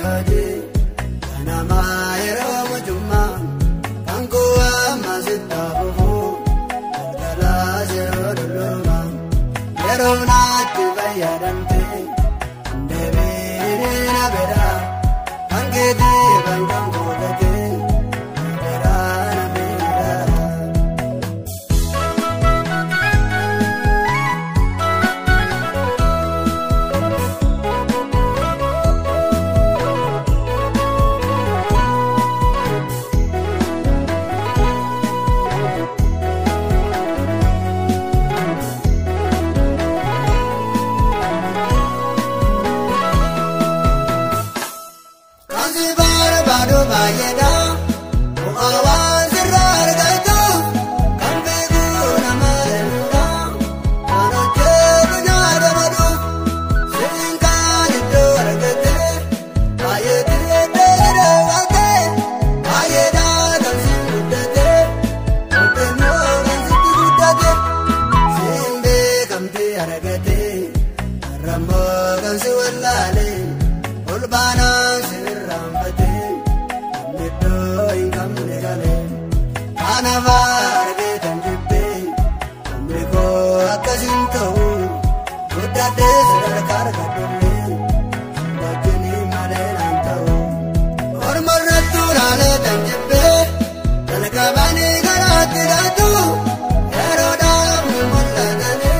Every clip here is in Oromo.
hoji kanama yero mujuma kankuwa masita bubu algala zero duluma yero nati bayadante debe na bera angedi bangango gade bera na bera Bayeda, awan sirar gaitu, kambigu nama lelura, anoche dunyada madu, singkan itu argate, bayeda dera wate, bayeda kamsin gudate, uteno kamsin gudate, simbe kamti argate, rambo kamsi wallale, ulbana sirrambate. Anavar ke tanjibe, umriko akasinto, udade sedar kadule, bajuni malenantau. Ormaratu lale tanjibe, dalkabani garati ratu, eroda mulatane,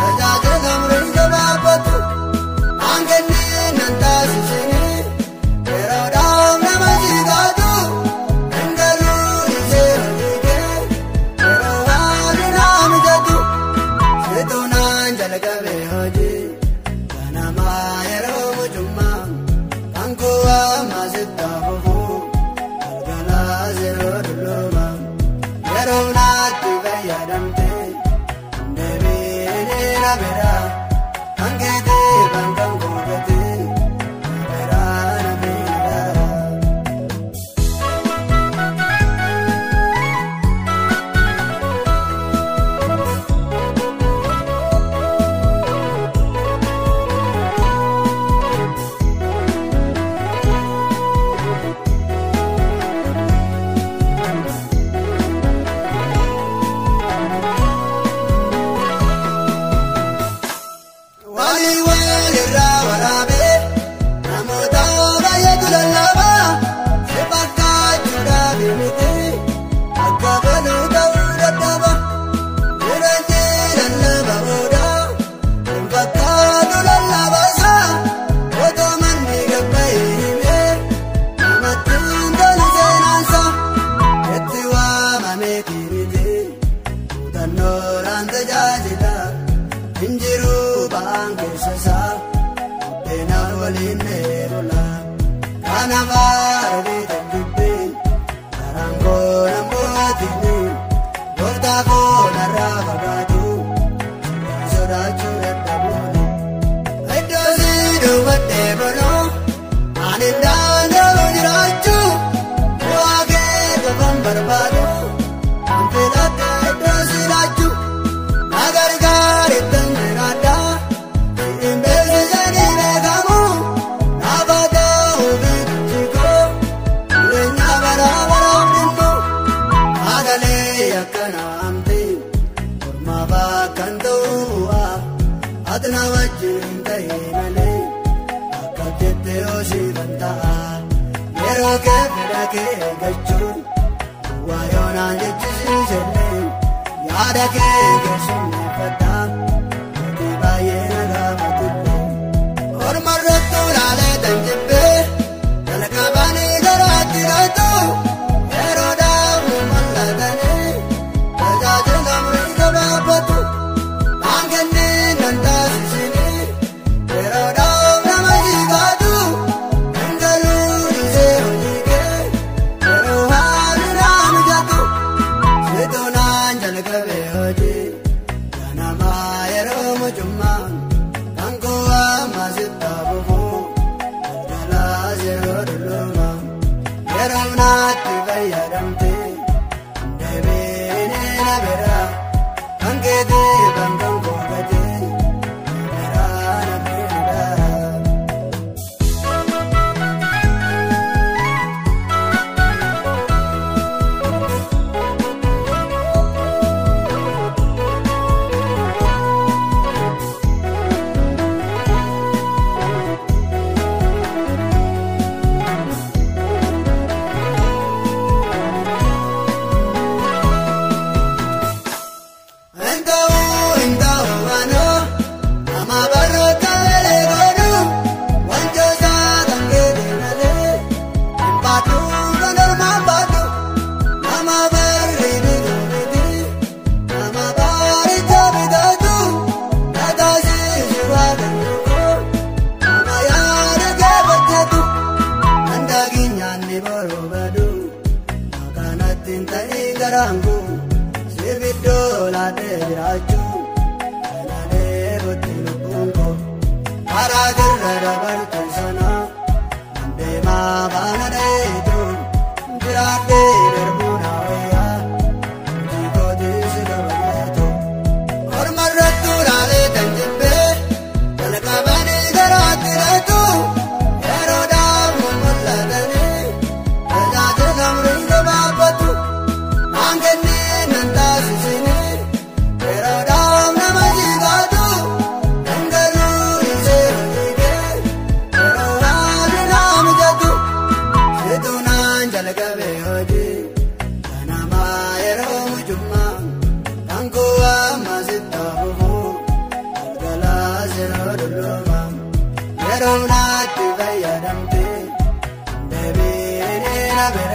ajage gamri jabapatu, angeni nanta sisini, eroda namazi gadu. borobadu Makanatin ta'i garangu Sirviddo laate jirachu Kanane butti lubungo Harajirra dabarte sana Mandema bana deetu Jirate darbuna waya Jiko jisiga bayetu Ormarrattu laale tanjibbe Jalqabani garati retu Yeroodaamu mul'atani Tajaajilam ringa baabatu Maangenni nan taasisini Yeroodhaam nama jigaatu Dangaruu isee hojige Yeroo haalli naa mijatu Situ naan jalqabe hojii Kanamaa yeroo mujummaa Kankuu amma sitta fufu Galgalaas yeroo dulluma Yeroo naatti fayyadamte Deebiin na bira